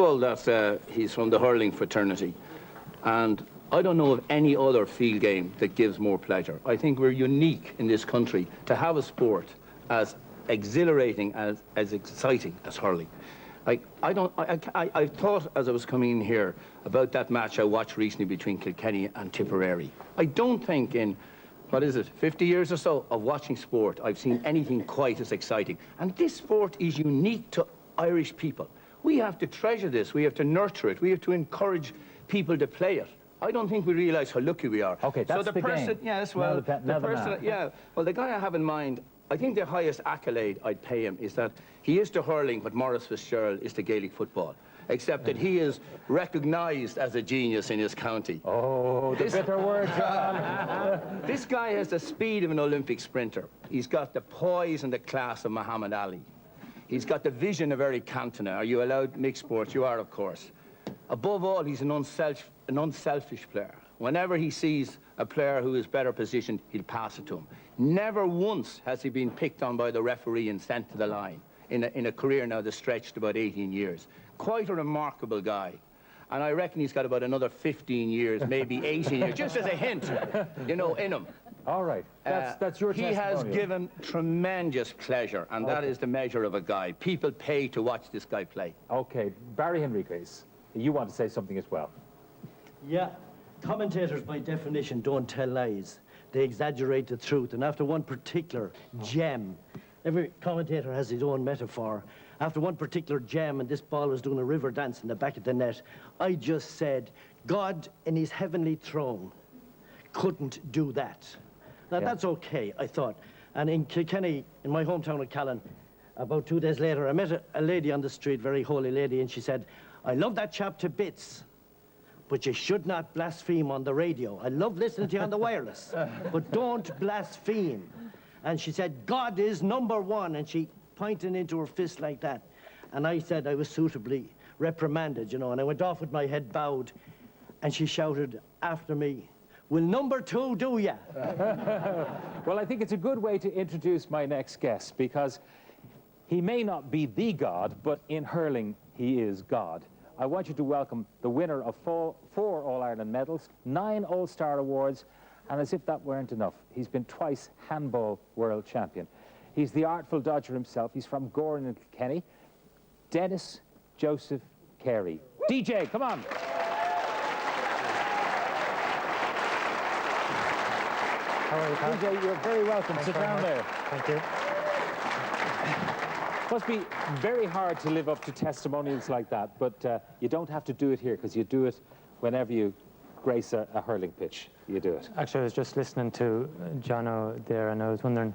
Well, that he's from the hurling fraternity, and I don't know of any other field game that gives more pleasure. I think we're unique in this country to have a sport as exhilarating, as exciting as hurling. Like, I thought as I was coming in here about that match I watched recently between Kilkenny and Tipperary. I don't think in, what is it, 50 years or so of watching sport, I've seen anything quite as exciting. And this sport is unique to Irish people. We have to treasure this, we have to nurture it, we have to encourage people to play it. I don't think we realise how lucky we are. Okay, that's so the person, game. Yes, well, well, the guy I have in mind, I think the highest accolade I'd pay him is that he is to hurling what Maurice Fitzgerald is to Gaelic football, except that he is recognised as a genius in his county. Oh, the bitter word, John. This guy has the speed of an Olympic sprinter. He's got the poise and the class of Muhammad Ali. He's got the vision of Eric Cantona. Are you allowed mixed sports? You are, of course. Above all, he's an unselfish player. Whenever he sees a player who is better positioned, he'll pass it to him. Never once has he been picked on by the referee and sent to the line in a career now that's stretched about 18 years. Quite a remarkable guy. And I reckon he's got about another 15 years, maybe 18 years, just as a hint, you know, in him. All right, that's your testimonial. He has given tremendous pleasure, and that is the measure of a guy. People pay to watch this guy play. Okay, Barry Henriques, you want to say something as well? Yeah, commentators by definition don't tell lies. They exaggerate the truth, and after one particular gem, every commentator has his own metaphor. After one particular gem, and this ball was doing a river dance in the back of the net, I just said, God in his heavenly throne couldn't do that. Now, that's okay, I thought. And in Kilkenny, in my hometown of Callan, about 2 days later, I met a lady on the street, very holy lady, and she said, I love that chap to bits, but you should not blaspheme on the radio. I love listening to you on the wireless, but don't blaspheme. And she said, God is #1, and she pointed into her fist like that. And I said I was suitably reprimanded, you know, and I went off with my head bowed, and she shouted after me, will #2 do ya? Well, I think it's a good way to introduce my next guest, because he may not be the God, but in hurling, he is God. I want you to welcome the winner of four All-Ireland medals, 9 All-Star awards, and as if that weren't enough, he's been twice handball world champion. He's the artful dodger himself. He's from Goran and Kilkenny. Dennis Joseph Carey. DJ, come on. How are you, Pat? DJ, you're very welcome. Sit down there. Thank you. Must be very hard to live up to testimonials like that, but you don't have to do it here, because you do it whenever you grace a hurling pitch. You do it. Actually, I was just listening to Jono there, and I was wondering,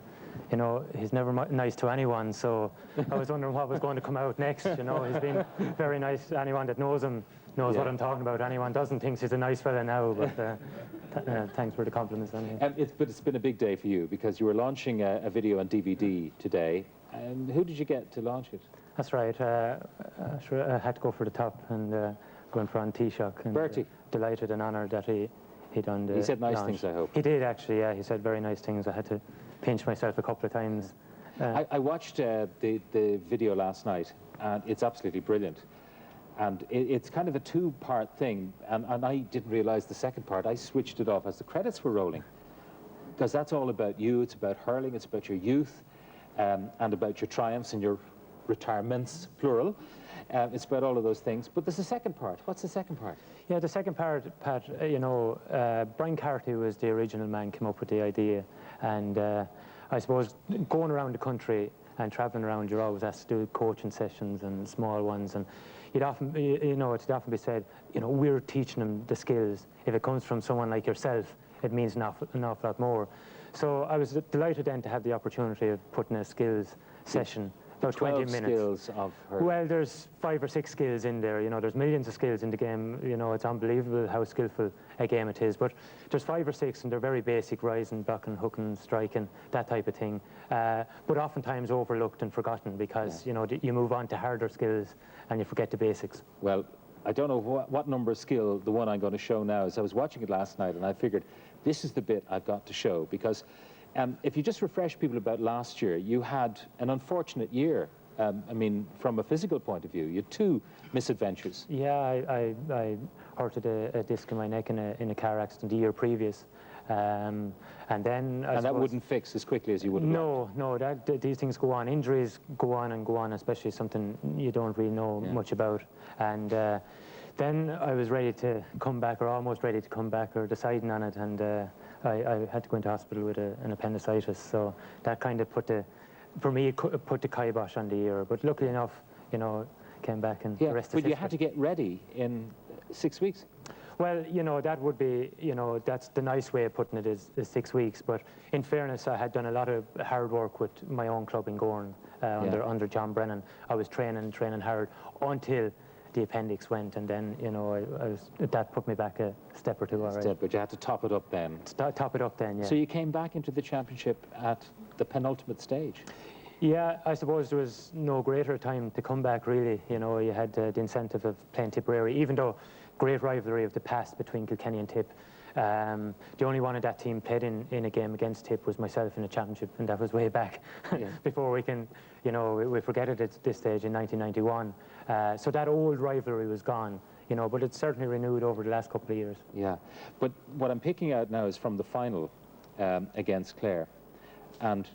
you know, he's never nice to anyone, so I was wondering what was going to come out next. You know, he's been very nice. Anyone that knows him knows what I'm talking about. Anyone doesn't thinks he's a nice fella now, but thanks for the compliments. But it's been a big day for you, because you were launching a video on DVD today. And who did you get to launch it? That's right. Sure, I had to go for the top and going for on Taoiseach. Bertie. Delighted and honoured that he done the He said nice launch. things, I hope. He did, actually, yeah. He said very nice things. I had to pinch myself a couple of times. I watched the video last night, and it's absolutely brilliant. And it's kind of a 2-part thing, and I didn't realise the second part. I switched it off as the credits were rolling, because that's all about you. It's about hurling, it's about your youth, and about your triumphs and your retirements, plural. It's about all of those things. But there's a second part. What's the second part? Yeah, the second part, Pat, you know, Brian Carey was the original man, came up with the idea. And I suppose going around the country and travelling around, you're always asked to do coaching sessions and small ones. And you'd often, you know, it'd often be said, you know, we're teaching them the skills. If it comes from someone like yourself, it means an awful lot more. So I was delighted then to have the opportunity of putting a skills session, about 20 minutes. Skills of her. Well, there's 5 or 6 skills in there. You know, there's millions of skills in the game. You know, it's unbelievable how skillful a game it is. But there's 5 or 6, and they're very basic: rising, blocking, hooking, striking, that type of thing. But oftentimes overlooked and forgotten, because you know, you move on to harder skills and you forget the basics. Well, I don't know what number of skill the one I'm going to show now is. I was watching it last night, and I figured this is the bit I've got to show, because if you just refresh people about last year, you had an unfortunate year I mean, from a physical point of view, you had two misadventures. Yeah, I hurted a disc in my neck in a car accident the year previous. And then And that wouldn't fix as quickly as you would have liked. No, these things go on. Injuries go on, especially something you don't really know much about. And then I was ready to come back, or almost ready to come back, or deciding on it, and I had to go into hospital with an appendicitis. So that kind of put the kibosh on the year. But luckily enough, you know, came back and the rest is But you had to get ready in 6 weeks. Well, you know, that would be, you know, that's the nice way of putting it is 6 weeks. But in fairness, I had done a lot of hard work with my own club in Gorn under John Brennan. I was training hard until the appendix went, and then, you know, that put me back a step or two. All right. But you had to top it up then. Top it up then, yeah. So you came back into the championship at the penultimate stage. Yeah, I suppose there was no greater time to come back, really. You know, you had the incentive of playing Tipperary, even though great rivalry of the past between Kilkenny and Tip. The only one of that team played in a game against Tip was myself in the championship, and that was way back before we can, you know, we forget it at this stage in 1991. So that old rivalry was gone, you know, but it's certainly renewed over the last couple of years. Yeah, but what I'm picking out now is from the final against Clare, and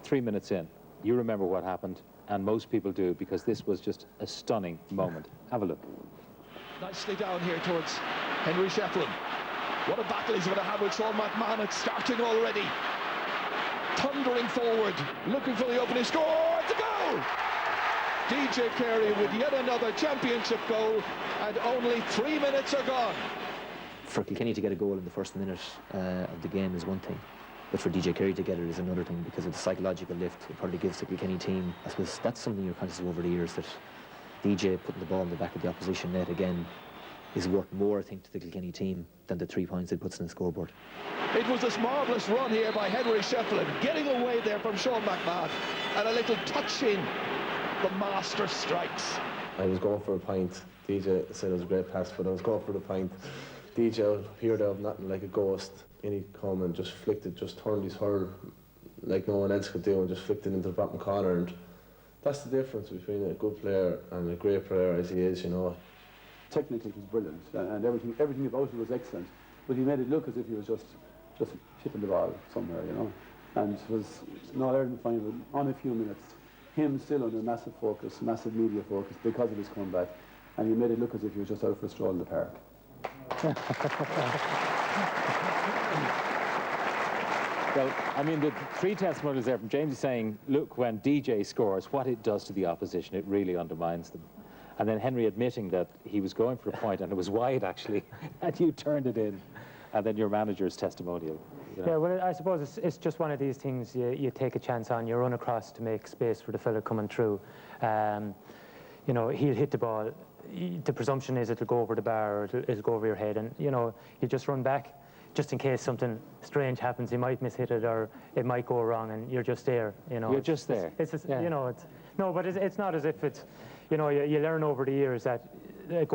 3 minutes in, you remember what happened, and most people do, because this was just a stunning moment. Have a look. Nicely down here towards Henry Shefflin. What a battle he's going to have with Sean McMahon. It's starting already. Thundering forward, looking for the opening score. It's a goal! DJ Carey with yet another championship goal, and only 3 minutes are gone. For Kilkenny to get a goal in the first minute of the game is one thing, but for DJ Carey to get it is another thing, because of the psychological lift it probably gives the Kilkenny team. I suppose that's something you're conscious of over the years, that DJ putting the ball in the back of the opposition net again is worth more, I think, to the Kilkenny team than the 3 points it puts in the scoreboard. It was this marvellous run here by Henry Shefflin, getting away there from Sean McMahon, and a little touch in. The master strikes. I was going for a pint. DJ said it was a great pass, but I was going for the pint. DJ appeared out of nothing like a ghost, and he come and just flicked it, just turned his hurl like no one else could do, and just flicked it into the bottom corner. And that's the difference between a good player and a great player as he is, you know. Technically it was brilliant, and everything about it was excellent, but he made it look as if he was just chipping the ball somewhere, you know. And it was no Ireland final on a few minutes, him still under massive focus, massive media focus because of his comeback, and he made it look as if he was just out for a stroll in the park. Well, I mean, the three testimonials there from James is saying, look, when DJ scores, what it does to the opposition, it really undermines them. And then Henry admitting that he was going for a point and it was wide, actually, and you turned it in. And then your manager's testimonial. You know. Yeah, well, I suppose it's just one of these things you take a chance on. You run across to make space for the fella coming through. You know, he'll hit the ball. The presumption is it'll go over the bar, or it'll go over your head, and, you know, you just run back just in case something strange happens. You might miss hit it, or it might go wrong, and you're just there, you know. You're just there. You know, but it's not as if it's, you know, you learn over the years that a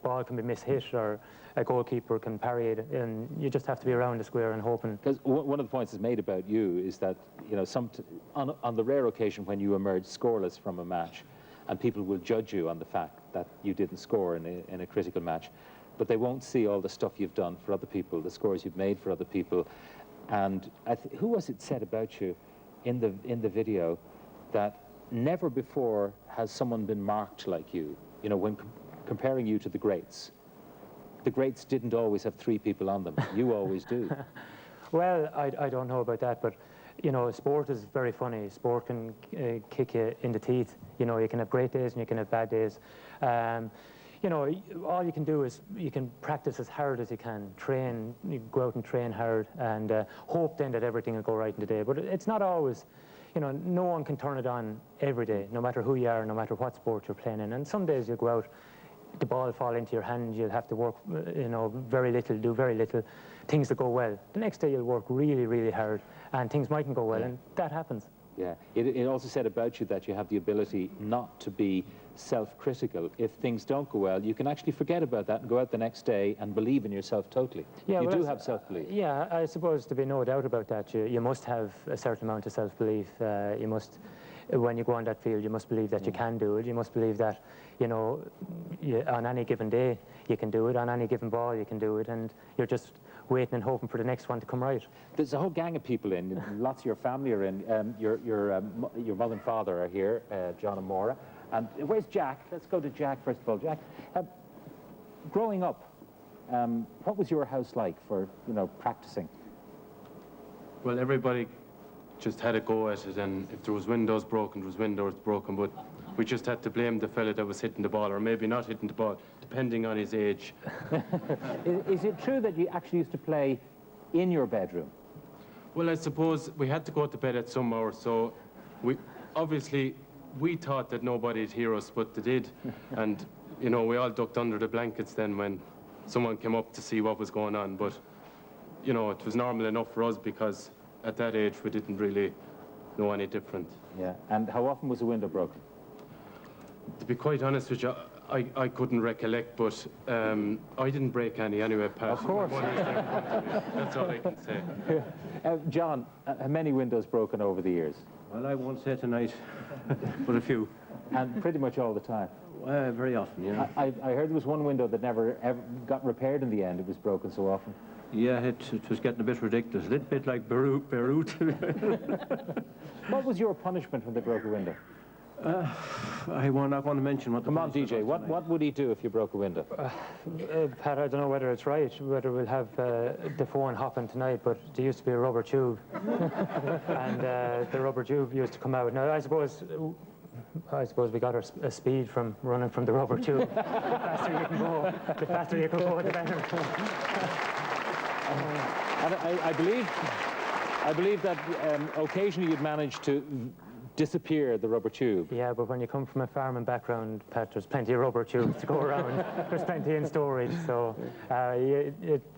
ball can be mishit, or a goalkeeper can parry it, and you just have to be around the square and hoping. Because one of the points that's made about you is that, you know, on the rare occasion when you emerge scoreless from a match, and people will judge you on the fact that you didn't score in a critical match, but they won't see all the stuff you've done for other people, the scores you've made for other people. And who was it said about you in the video that never before has someone been marked like you? You know, when comparing you to the greats. The greats didn't always have 3 people on them. You always do. Well, I don't know about that, but, you know, sport is very funny. Sport can kick you in the teeth. You know, you can have great days and you can have bad days. You know, all you can do is you can practice as hard as you can, train, you go out and train hard, and hope then that everything will go right in the day. But it's not always, you know, no one can turn it on every day, no matter who you are, no matter what sport you're playing in. And some days you go out, the ball fall into your hand, you'll have to work, you know, very little, do very little, things that go well. The next day you'll work really, really hard, and things mightn't go well, and that happens. Yeah, it also said about you that you have the ability not to be self-critical. If things don't go well, you can actually forget about that and go out the next day and believe in yourself totally. Yeah, you well, do have self-belief. Yeah, I suppose to be no doubt about that. You must have a certain amount of self-belief. You must, when you go on that field, you must believe that you can do it. You must believe that, you know, on any given day you can do it. On any given ball you can do it, and you're just waiting and hoping for the next one to come right. There's a whole gang of people in. Lots of your family are in. Your mother and father are here, John and Maura. And where's Jack? Let's go to Jack first of all. Jack, growing up, what was your house like for, you know, practicing? Well, everybody just had a go at it, and if there was windows broken, there was windows broken, but we just had to blame the fella that was hitting the ball, or maybe not hitting the ball, depending on his age. Is it true that you actually used to play in your bedroom? Well, I suppose we had to go to bed at some hour, so we thought that nobody'd hear us, but they did. And, you know, we all ducked under the blankets then when someone came up to see what was going on. But, you know, it was normal enough for us because at that age we didn't really know any different. Yeah. And how often was the window broken? To be quite honest with you, I couldn't recollect, but I didn't break any anyway, Pat. Of course. That's all I can say. John, how many windows broken over the years? Well, I won't say tonight, but a few. And pretty much all the time? Very often, yeah. I heard there was one window that never ever got repaired in the end. It was broken so often. Yeah, it was getting a bit ridiculous. A little bit like Beirut. What was your punishment when they broke a window? I'm not going to mention what the Come on, DJ, punishment was tonight. what would he do if you broke a window? Pat, I don't know whether it's right, whether we'll have the phone hopping tonight, but there used to be a rubber tube, and the rubber tube used to come out. Now, I suppose we got our speed from running from the rubber tube. The faster you can go, the faster you can go, the better. And I believe that occasionally you'd manage to disappear the rubber tube. Yeah, but when you come from a farming background, Pat, there's plenty of rubber tubes to go around. There's plenty in storage, so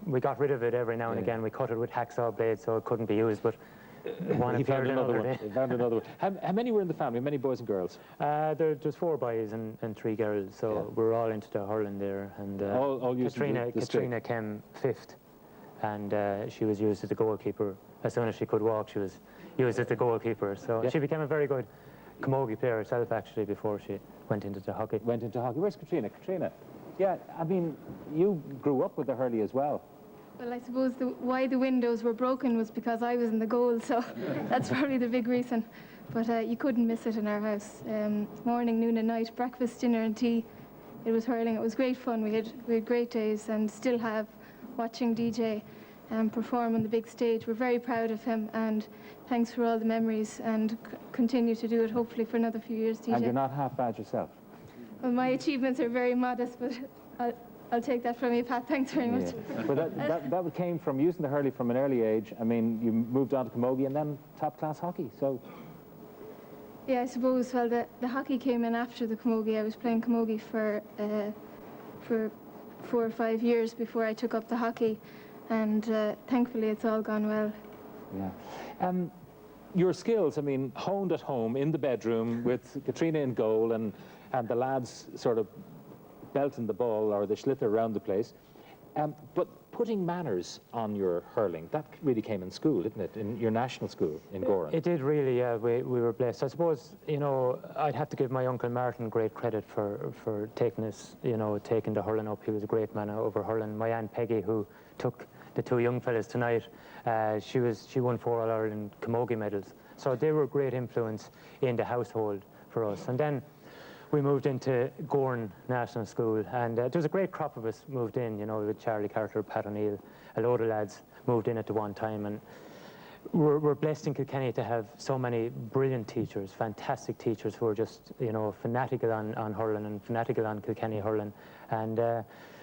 we got rid of it every now and again. We cut it with hacksaw blades so it couldn't be used, but one He found appeared another another one. day. He found another one. How many were in the family? How many boys and girls? There's 4 boys and 3 girls, so we're all into the hurling there. And All used Katrina the stick. came 5th, and she was used as a goalkeeper. As soon as she could walk, she was used as the goalkeeper. So she became a very good camogie player herself, actually, before she went into the hockey. Went into hockey. Where's Katrina? Katrina, yeah, I mean, you grew up with the hurley as well. Well, I suppose why the windows were broken was because I was in the goal, so that's probably the big reason. But you couldn't miss it in our house. Morning, noon and night, breakfast, dinner and tea. It was hurling. It was great fun. We had great days and still have, watching DJ perform on the big stage. We're very proud of him, and thanks for all the memories, and continue to do it hopefully for another few years, DJ. And you're not half bad yourself. Well, my achievements are very modest, but I'll take that from you, Pat. Thanks very much. But that came from using the hurley from an early age. I mean, you moved on to camogie and then top-class hockey, so... Yeah, I suppose, well, the hockey came in after the camogie. I was playing camogie for 4 or 5 years before I took up the hockey, and thankfully it's all gone well. Yeah. Your skills, I mean, honed at home, in the bedroom, with Katrina in goal, and the lads sort of belting the ball or the schlitter around the place. But putting manners on your hurling, that really came in school, didn't it? In your national school in Goran. It did really, yeah. We were blessed. I suppose, you know, I'd have to give my uncle Martin great credit for taking us, you know, taking the hurling up. He was a great man over hurling. My Aunt Peggy, who took the 2 young fellas tonight, she won 4 All-Ireland camogie medals. So they were a great influence in the household for us. And then we moved into Goran National School, and there was a great crop of us moved in, you know, with Charlie Carter, Pat O'Neill, a load of lads moved in at the one time, and we're blessed in Kilkenny to have so many brilliant teachers, fantastic teachers who are just, you know, fanatical on hurling and fanatical on Kilkenny hurling, and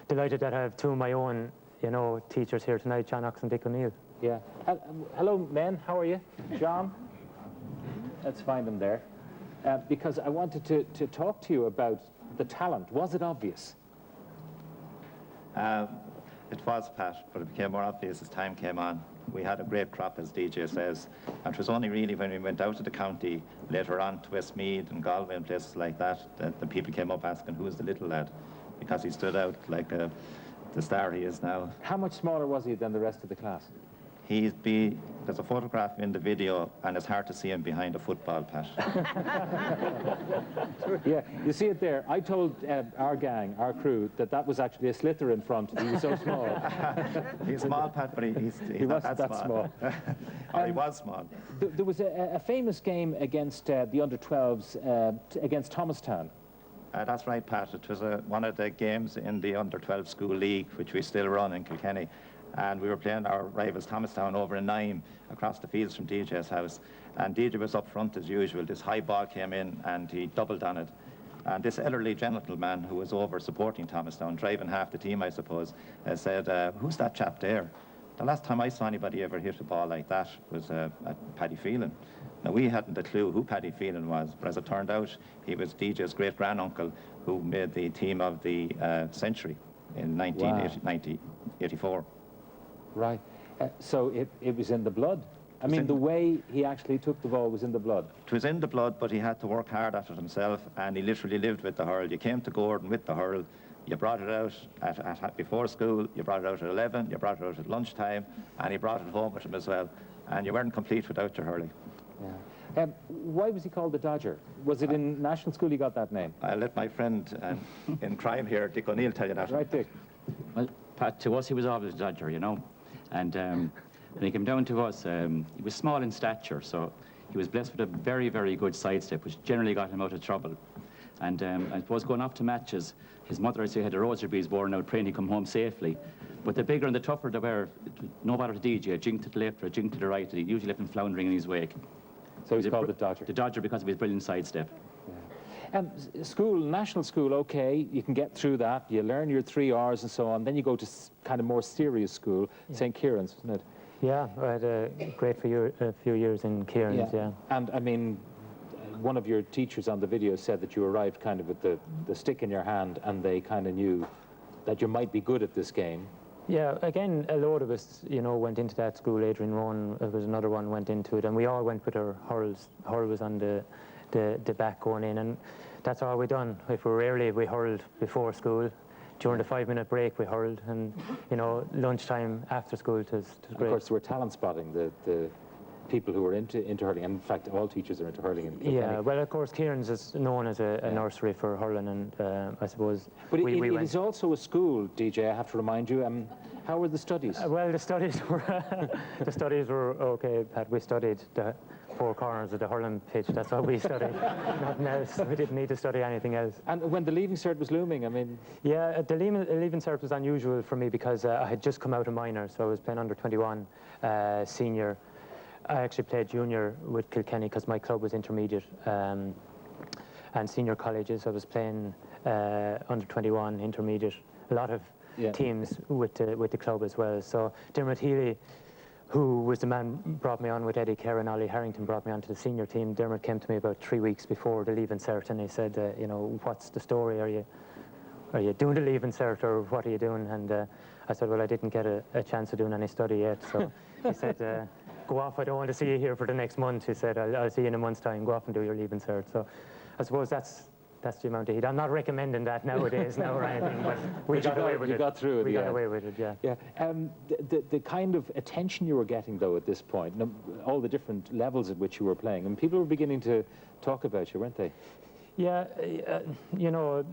delighted that I have 2 of my own, you know, teachers here tonight, John Ox and Dick O'Neill. Yeah. Hello, men. How are you? John? Let's find them there. Because I wanted to talk to you about the talent. Was it obvious? It was, Pat, but it became more obvious as time came on. We had a great crop, as DJ says, and it was only really when we went out to the county, later on to Westmeath and Galway and places like that, that the people came up asking, who is the little lad? Because he stood out like the star he is now. How much smaller was he than the rest of the class? There's a photograph in the video, and it's hard to see him behind a football, Pat. Yeah, you see it there. I told our gang, our crew, that was actually a slither in front. He was so small. He's small, Pat, but he's he not wasn't that small. Or he was small. There was a famous game against the under-12s against Thomastown. That's right, Pat. It was one of the games in the under-12 school league, which we still run in Kilkenny. And we were playing our rivals Thomastown over in Nime, across the fields from DJ's house. And DJ was up front as usual. This high ball came in and he doubled on it. And this elderly gentleman who was over supporting Thomastown, driving half the team, I suppose, said, "Who's that chap there?" The last time I saw anybody ever hit a ball like that was at Paddy Phelan. Now, we hadn't a clue who Paddy Phelan was, but as it turned out, he was DJ's great-granduncle who made the team of the century in 1984. Right. So it was in the blood. I mean, the way he actually took the ball was in the blood. It was in the blood, but he had to work hard at it himself, and he literally lived with the hurl. You came to Gordon with the hurl, you brought it out before school, you brought it out at 11, you brought it out at lunchtime, and he brought it home with him as well. And you weren't complete without your hurling. Yeah. Why was he called the Dodger? Was it in national school he got that name? I'll let my friend in crime here, Dick O'Neill, tell you that. Right, Dick. Well, Pat, to us he was always a Dodger, you know. And when he came down to us, he was small in stature, so he was blessed with a very, very good sidestep, which generally got him out of trouble. And I suppose going off to matches, his mother, I say, had the rosary beads worn out, praying he'd come home safely. But the bigger and the tougher they were, no matter the DJ, a jink to the left or a jink to the right, he usually left him floundering in his wake. So he's called the Dodger? The Dodger because of his brilliant sidestep. School, national school, okay, you can get through that. You learn your 3 R's and so on. Then you go to kind of more serious school, St. Kieran's, isn't it? Yeah, I had a great few years in Kieran's, yeah. And I mean, one of your teachers on the video said that you arrived kind of with the stick in your hand, and they kind of knew that you might be good at this game. Yeah, again, a load of us, you know, went into that school. Adrian Rowan, there was another one, went into it, and we all went with our hurls. Hurl was on the back going in, and that's all we done. If we were early, we hurled before school. During the 5-minute break, we hurled, and, you know, lunchtime after school, it was great. Of course, we're talent spotting the people who are into hurling, and in fact, all teachers are into hurling in Kilkenny. Yeah, well, of course, Kieran's is known as a nursery for hurling, and I suppose But it is also a school, DJ, I have to remind you. How were the studies? Well, the studies were okay, Pat. We studied the 4 corners of the hurling pitch. That's all we studied. Nothing else. We didn't need to study anything else. And when the Leaving Cert was looming, I mean... Yeah, the Leaving Cert was unusual for me because I had just come out of minor, so I was playing under 21 senior. I actually played junior with Kilkenny because my club was intermediate and senior colleges. I was playing under 21 intermediate. A lot of teams with the club as well. So Dermot Healy, who was the man brought me on with Eddie Kerr and Ollie Harrington, brought me onto the senior team. Dermot came to me about 3 weeks before the Leaving Cert, and he said, you know, what's the story? Are you doing the Leaving Cert, or what are you doing? And I said, well, I didn't get a chance of doing any study yet. So he said, go off, I don't want to see you here for the next month. He said, I'll see you in a month's time. Go off and do your Leaving Cert. So I suppose that's the amount of heat. I'm not recommending that nowadays, no, or anything, but we got away with it. You got through it, We got away with it, yeah. Yeah. The kind of attention you were getting, though, at this point, all the different levels at which you were playing, and people were beginning to talk about you, weren't they? Yeah, you know,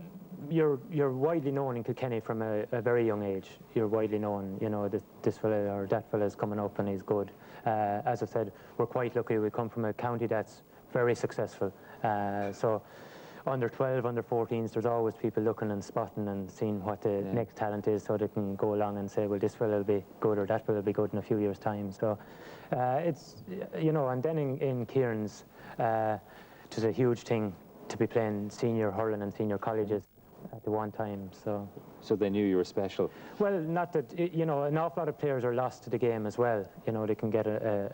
you're widely known in Kilkenny from a very young age. You're widely known, you know, this fella or that fella's coming up and he's good. As I said, we're quite lucky. We come from a county that's very successful. So under 12, under 14s, there's always people looking and spotting and seeing what the next talent is, so they can go along and say, well, this fella will be good or that fella will be good in a few years' time. So it's, you know, and then in Kieran's, it was a huge thing to be playing senior hurling and senior colleges at the one time. So they knew you were special. Well, not that, you know, an awful lot of players are lost to the game as well. You know, they can get a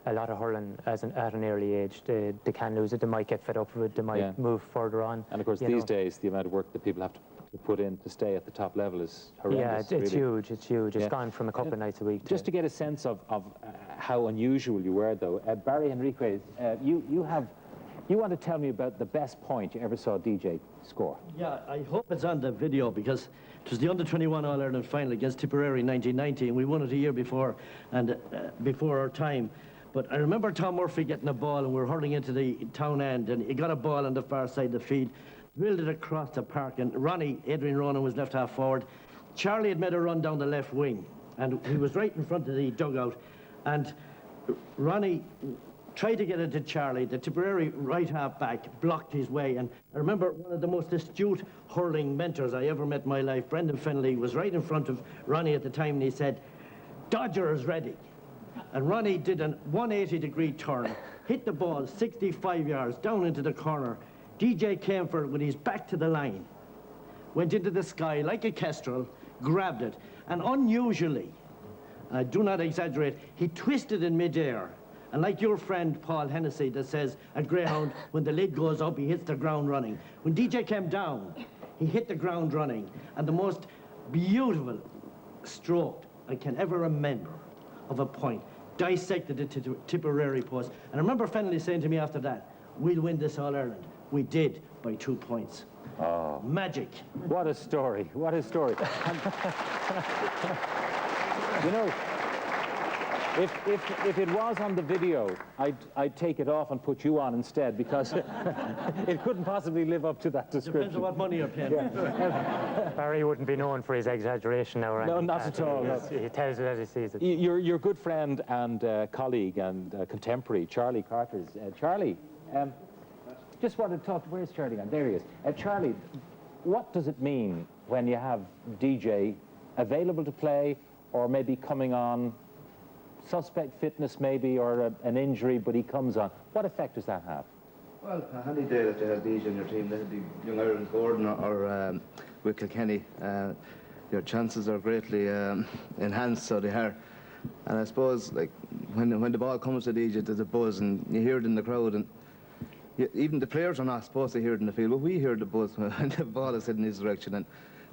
lot of hurling at an early age. They can lose it. They might get fed up with it. They might move further on. And of course, these days, the amount of work that people have to put in to stay at the top level is horrendous. Yeah, it's huge. It's huge. It's gone from a couple of nights a week. Just to get a sense of how unusual you were, though, Barry Henrique, you have You want to tell me about the best point you ever saw DJ score? Yeah, I hope it's on the video because it was the under-21 All-Ireland final against Tipperary in 1990, and we won it a year before, and before our time. But I remember Tom Murphy getting a ball, and we were hurling into the town end, and he got a ball on the far side of the field, drilled it across the park, and Adrian Ronan was left half forward. Charlie had made a run down the left wing, and he was right in front of the dugout, and Ronnie tried to get it to Charlie. The Tipperary right half back blocked his way, and I remember one of the most astute hurling mentors I ever met in my life, Brendan Fennelly, was right in front of Ronnie at the time, and he said, "Dodger is ready." And Ronnie did a 180-degree turn, hit the ball 65 yards down into the corner. DJ came for it with his back to the line, went into the sky like a kestrel, grabbed it, and unusually, I do not exaggerate, he twisted in midair. And like your friend Paul Hennessy that says, a greyhound, when the lid goes up, he hits the ground running. When DJ came down, he hit the ground running. And the most beautiful stroke I can ever remember of a point, dissected it to Tipperary post. And I remember Fennelly saying to me after that, "We'll win this All-Ireland." We did by 2 points. Oh. Magic. What a story, what a story. You know, if it was on the video, I'd take it off and put you on instead, because it couldn't possibly live up to that description. Depends on what money you're paying. Barry wouldn't be known for his exaggeration now, right? No, not at all. No. He tells it as he sees it. Your good friend and colleague and contemporary, Charlie Carter's. Charlie, just wanted to talk, where's Charlie gone? There he is. Charlie, what does it mean when you have DJ available to play, or maybe coming on, suspect fitness maybe, or an injury, but he comes on? What effect does that have? Well, a handy day that you have DJ in your team, that the Young Ireland Gordon or with Kilkenny, your chances are greatly enhanced, so they are. And I suppose, like, when the ball comes to DJ, there's a buzz, and you hear it in the crowd, and even the players are not supposed to hear it in the field, but we hear the buzz when the ball is heading in his direction, and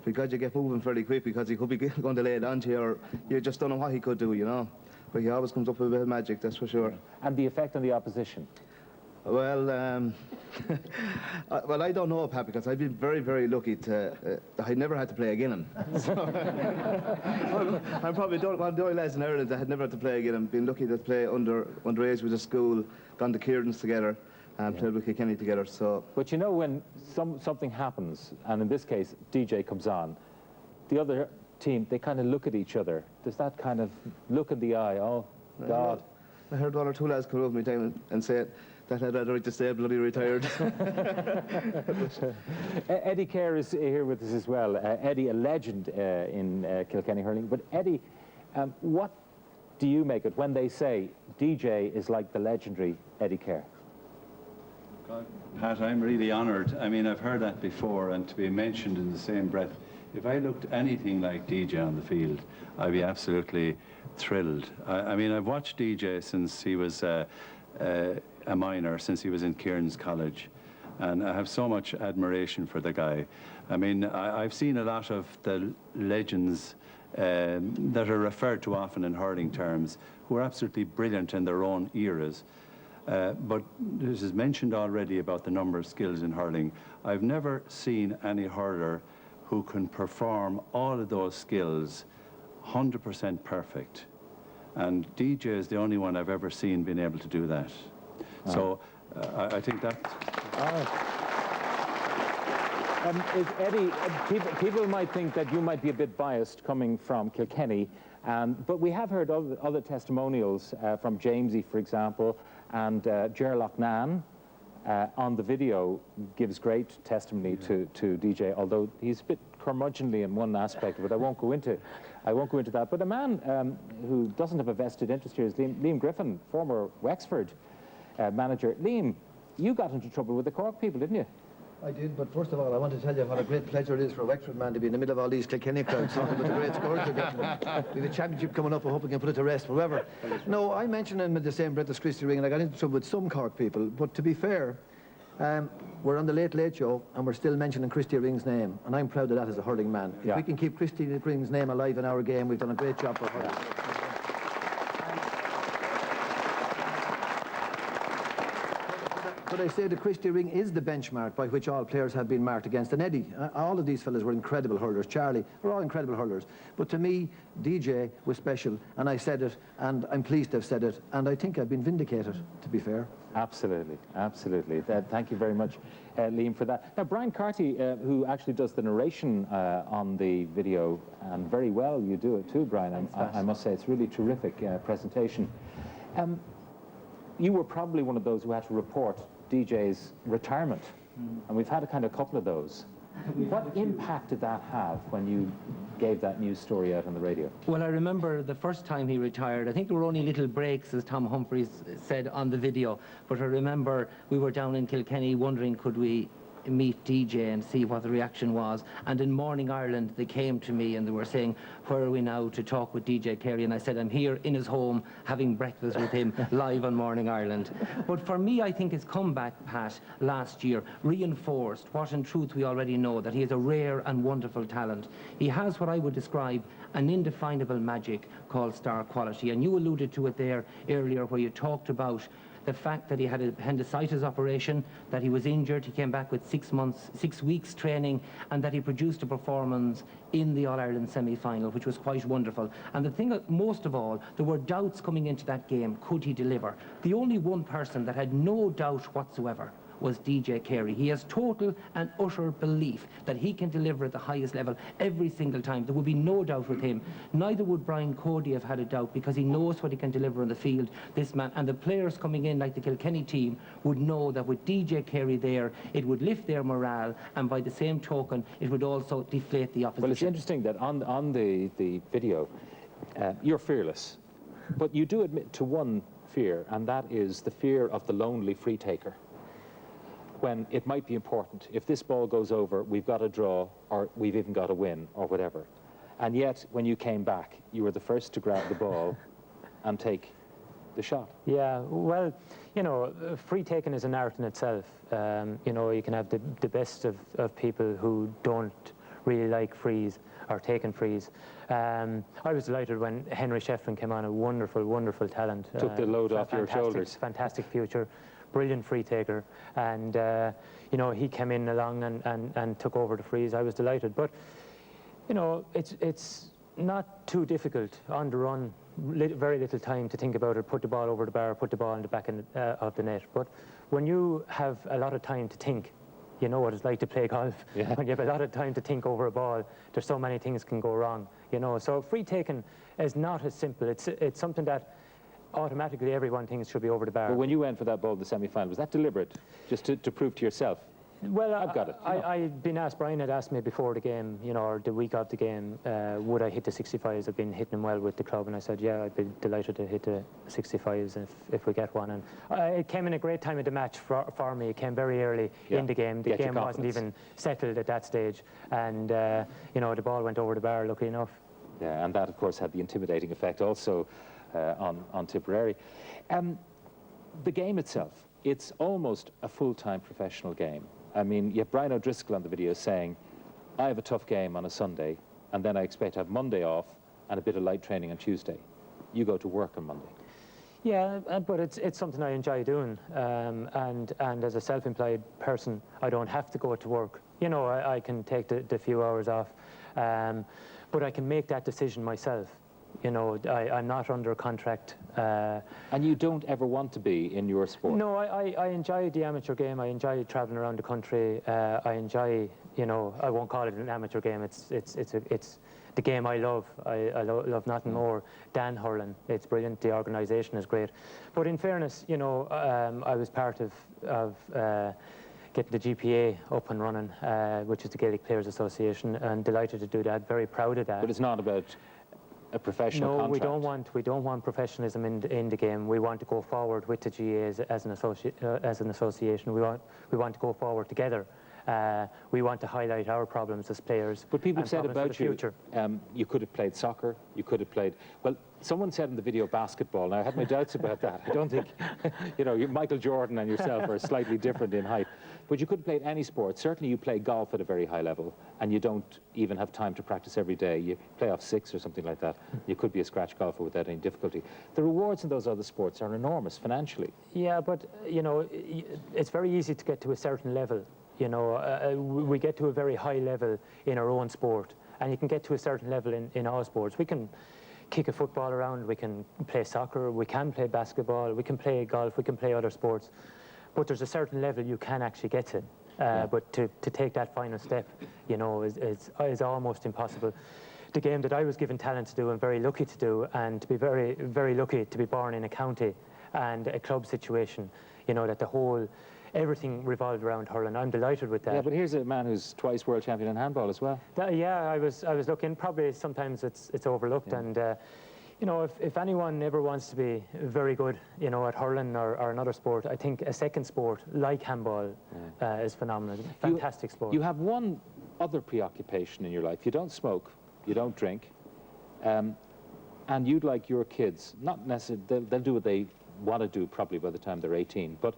because you get moving fairly quick, because he could be going to lay it onto you, or you just don't know what he could do, you know. But he always comes up with a bit of magic, that's for sure. And the effect on the opposition? Well, well, I don't know, Pat, because I've been very, very lucky to. I never had to play against him. So, I'm probably one of the only lads in Ireland that had never had to play against him. Been lucky to play underage with the school, gone to Kieran's together, and played with Kilkenny together. So. But you know, when something happens, and in this case, DJ comes on, the other team, they kind of look at each other. There's that kind of look in the eye. Oh, God. I heard one or two lads come over me time and say that I'd rather to stay bloody retired. Eddie Carey is here with us as well. Eddie, a legend in Kilkenny hurling. But Eddie, what do you make it when they say DJ is like the legendary Eddie Carey? God, Pat, I'm really honoured. I mean, I've heard that before, and to be mentioned in the same breath. If I looked anything like DJ on the field, I'd be absolutely thrilled. I mean, I've watched DJ since he was a minor, since he was in Kieran's College, and I have so much admiration for the guy. I mean, I've seen a lot of the legends that are referred to often in hurling terms, who are absolutely brilliant in their own eras. But this is mentioned already about the number of skills in hurling. I've never seen any hurler who can perform all of those skills 100% perfect. And DJ is the only one I've ever seen being able to do that. So I think that... Is Eddie, people might think that you might be a bit biased coming from Kilkenny, but we have heard other testimonials from Jamesy, for example, and Ger Loughnane on the video gives great testimony to DJ, although he's a bit curmudgeonly in one aspect, but I won't go into that. But a man who doesn't have a vested interest here is Liam Griffin, former Wexford manager. Liam, you got into trouble with the Cork people, didn't you? I did, but first of all, I want to tell you what a great pleasure it is for a Wexford man to be in the middle of all these Kilkenny crowds talking about the great scores they're getting. We have a championship coming up, I hope we can put it to rest forever. No, I mentioned him in the same breath as Christy Ring, and I got into trouble with some Cork people, but to be fair, we're on the Late Late Show, and we're still mentioning Christy Ring's name, and I'm proud of that as a hurling man. Yeah. If we can keep Christy Ring's name alive in our game, we've done a great job for hurling. but I say the Christie Ring is the benchmark by which all players have been marked against. And Eddie, all of these fellas were incredible hurlers. Charlie, were all incredible hurlers. But to me, DJ was special, and I said it, and I'm pleased to have said it, and I think I've been vindicated, to be fair. Absolutely, absolutely. Thank you very much, Liam, for that. Now, Brian Carey, who actually does the narration on the video, and very well you do it too, Brian. I must say, it's really terrific presentation. You were probably one of those who had to report DJ's retirement, and we've had a couple of those. What impact did that have when you gave that news story out on the radio? Well, I remember the first time he retired. I think there were only little breaks, as Tom Humphreys said on the video. But I remember we were down in Kilkenny wondering, could we meet DJ and see what the reaction was. And in Morning Ireland, they came to me and they were saying, where are we now to talk with DJ Carey? And I said, I'm here in his home having breakfast with him live on Morning Ireland. But for me, I think his comeback, Pat, last year reinforced what in truth we already know, that he is a rare and wonderful talent. He has what I would describe an indefinable magic called star quality. And you alluded to it there earlier where you talked about the fact that he had a appendicitis operation, that he was injured, he came back with 6 weeks training, and that he produced a performance in the All-Ireland semi-final, which was quite wonderful. And the thing that most of all, there were doubts coming into that game, could he deliver? The only one person that had no doubt whatsoever was DJ Carey. He has total and utter belief that he can deliver at the highest level every single time. There would be no doubt with him. Neither would Brian Cody have had a doubt, because he knows what he can deliver on the field, this man. And the players coming in, like the Kilkenny team, would know that with DJ Carey there, it would lift their morale, and by the same token, it would also deflate the opposition. Well, it's interesting that on the video, you're fearless, but you do admit to one fear, and that is the fear of the lonely free taker. When it might be important, if this ball goes over, we've got a draw, or we've even got a win, or whatever. And yet, when you came back, you were the first to grab the ball and take the shot. Yeah, well, you know, free taking is an art in itself. You know, you can have the best of people who don't really like frees or taking frees. I was delighted when Henry Shefflin came on, a wonderful, wonderful talent. Took the load off your shoulders. Fantastic future. Brilliant free taker, and you know, he came in along and took over the frees. I was delighted, but you know, it's not too difficult on the run. Very little time to think about it. Put the ball over the bar, put the ball in the back of the net. But when you have a lot of time to think, you know what it's like to play golf. Yeah. When you have a lot of time to think over a ball, there's so many things can go wrong. You know, so free taking is not as simple. It's something that automatically everyone thinks should be over the bar. But when you went for that ball in the semi-final, was that deliberate, just to prove to yourself? Well, I've got it. I'd been asked, Brian had asked me before the game, you know, or the week of the game, would I hit the 65s? I've been hitting them well with the club, and I said, yeah, I'd be delighted to hit the 65s if we get one. And it came in a great time of the match for me. It came very early in the game. The game wasn't even settled at that stage, and you know, the ball went over the bar, lucky enough. Yeah, and that, of course, had the intimidating effect also on Tipperary. The game itself, it's almost a full-time professional game. I mean, you have Brian O'Driscoll on the video saying, I have a tough game on a Sunday, and then I expect to have Monday off and a bit of light training on Tuesday. You go to work on Monday. Yeah, but it's something I enjoy doing, and as a self-employed person, I don't have to go to work. You know, I can take the few hours off, but I can make that decision myself. You know, I'm not under contract. And you don't ever want to be in your sport? No, I enjoy the amateur game. I enjoy travelling around the country. I enjoy, you know, I won't call it an amateur game. It's the game I love. I love nothing more than hurling. It's brilliant. The organisation is great. But in fairness, you know, I was part of getting the GPA up and running, which is the Gaelic Players Association, and delighted to do that. Very proud of that. But it's not about a professional contract. No, we don't want professionalism in the game. We want to go forward with the GA as an association. We want to go forward together. We want to highlight our problems as players. But people have said about you, you could have played soccer, you could have played, well, someone said in the video basketball. Now, I had my doubts about that. I don't think, you know, Michael Jordan and yourself are slightly different in height. But you could play at any sport. Certainly you play golf at a very high level, and you don't even have time to practice every day. You play off 6 or something like that. You could be a scratch golfer without any difficulty. The rewards in those other sports are enormous financially. Yeah, but, you know, it's very easy to get to a certain level. You know, we get to a very high level in our own sport, and you can get to a certain level in all sports. We can kick a football around, we can play soccer, we can play basketball, we can play golf, we can play other sports. But there's a certain level you can actually get to. But to take that final step, you know, is almost impossible. The game that I was given talent to do and very lucky to do, and to be very, very lucky to be born in a county and a club situation, you know, that everything revolved around hurling. I'm delighted with that. Yeah, but here's a man who's twice world champion in handball as well. Yeah, I was looking. Probably sometimes it's overlooked, and you know, if anyone ever wants to be very good, you know, at hurling or another sport, I think a second sport like handball is phenomenal. Fantastic sport. You have one other preoccupation in your life. You don't smoke, you don't drink, and you'd like your kids, not necessarily, they'll do what they want to do probably by the time they're 18, but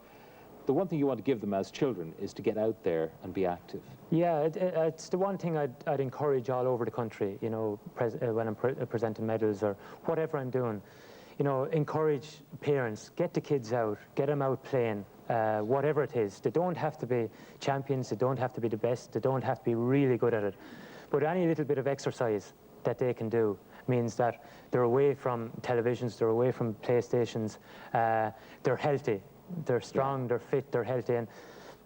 the one thing you want to give them as children is to get out there and be active. Yeah, it's the one thing I'd encourage all over the country, you know, when I'm presenting medals or whatever I'm doing. You know, encourage parents, get the kids out, get them out playing, whatever it is. They don't have to be champions, they don't have to be the best, they don't have to be really good at it. But any little bit of exercise that they can do means that they're away from televisions, they're away from PlayStations, they're healthy. They're strong, they're fit, they're healthy. And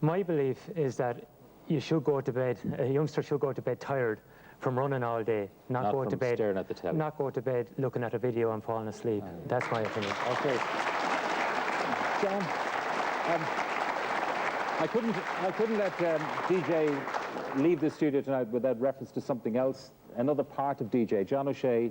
my belief is that you should go to bed, a youngster should go to bed tired from running all day, not go to bed staring at the telly. Not go to bed looking at a video and falling asleep. That's my opinion. Okay. John, I couldn't let DJ leave the studio tonight without reference to something else, another part of DJ. John O'Shea,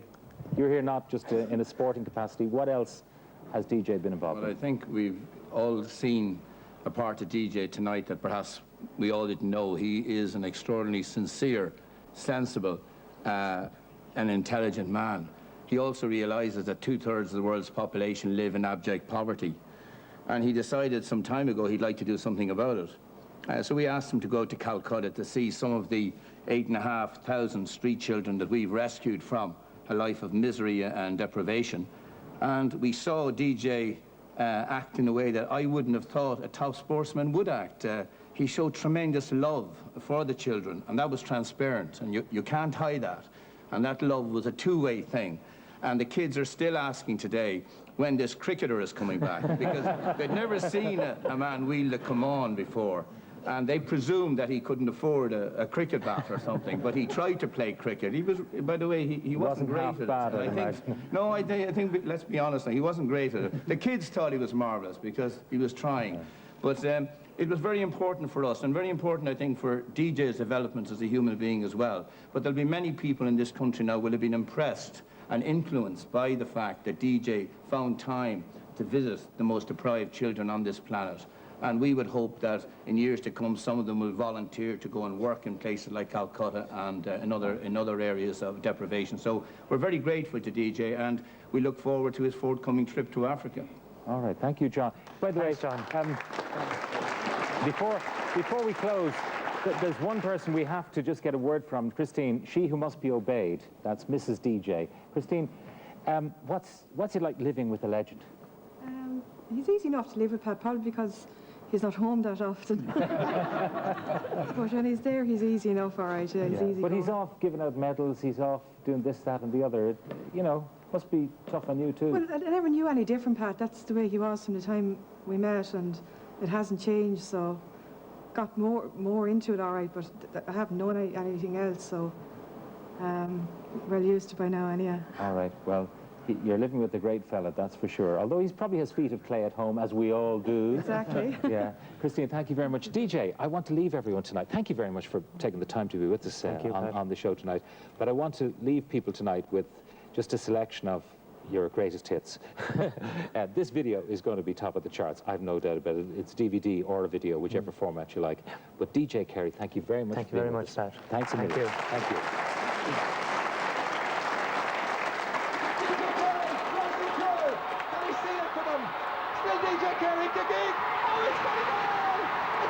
you're here not just in a sporting capacity. What else has DJ been involved in? Well, I think we've all seen a part of DJ tonight that perhaps we all didn't know. He is an extraordinarily sincere, sensible, and intelligent man. He also realizes that 2/3 of the world's population live in abject poverty. And he decided some time ago he'd like to do something about it. So we asked him to go to Calcutta to see some of the 8,500 street children that we've rescued from a life of misery and deprivation. And we saw DJ act in a way that I wouldn't have thought a top sportsman would act. He showed tremendous love for the children, and that was transparent, and you can't hide that. And that love was a two-way thing. And the kids are still asking today when this cricketer is coming back, because they'd never seen a man wield a come on before. And they presumed that he couldn't afford a cricket bat or something, but he tried to play cricket. He was, by the way, he wasn't great at it. I think, let's be honest, he wasn't great at it. The kids thought he was marvellous because he was trying. But it was very important for us, and very important, I think, for DJ's development as a human being as well. But there'll be many people in this country now will have been impressed and influenced by the fact that DJ found time to visit the most deprived children on this planet. And we would hope that in years to come, some of them will volunteer to go and work in places like Calcutta and in other areas of deprivation. So we're very grateful to DJ, and we look forward to his forthcoming trip to Africa. All right, thank you, John. By the way, John, before we close, there's one person we have to just get a word from, Christine, she who must be obeyed. That's Mrs. DJ. Christine, what's it like living with a legend? He's easy enough to live with, Pat, probably because he's not home that often. But when he's there, he's easy enough, all right. Yeah, he's easy. But he's off giving out medals, he's off doing this, that, and the other. You know, must be tough on you too. Well, I never knew any different, Pat. That's the way he was from the time we met, and it hasn't changed. So, got more into it, all right. But I haven't known anything else. So, well used to by now, anyhow. All right. Well, you're living with a great fella, that's for sure. Although he's probably has feet of clay at home, as we all do. Exactly. Yeah. Christine, thank you very much. DJ, I want to leave everyone tonight. Thank you very much for taking the time to be with us on the show tonight. But I want to leave people tonight with just a selection of your greatest hits. This video is going to be top of the charts, I've no doubt about it. It's DVD or a video, whichever format you like. But DJ Carey, thank you very much. Thank you very much, Pat. Thanks a million. Thank you. DJ Carey kicking. Oh, it's got a goal!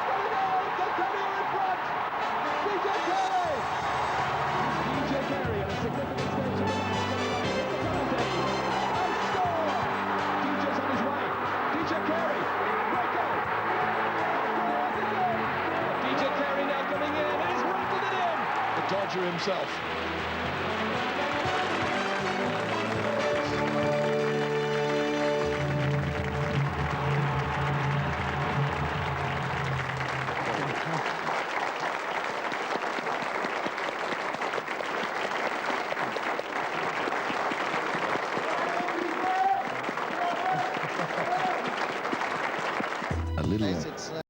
DJ Carey at a significant stage of the match coming on with the penalty. And score! DJ's on his way. DJ Carey, great goal. DJ Carey now coming in, and he's rattled it in. The Dodger himself. A little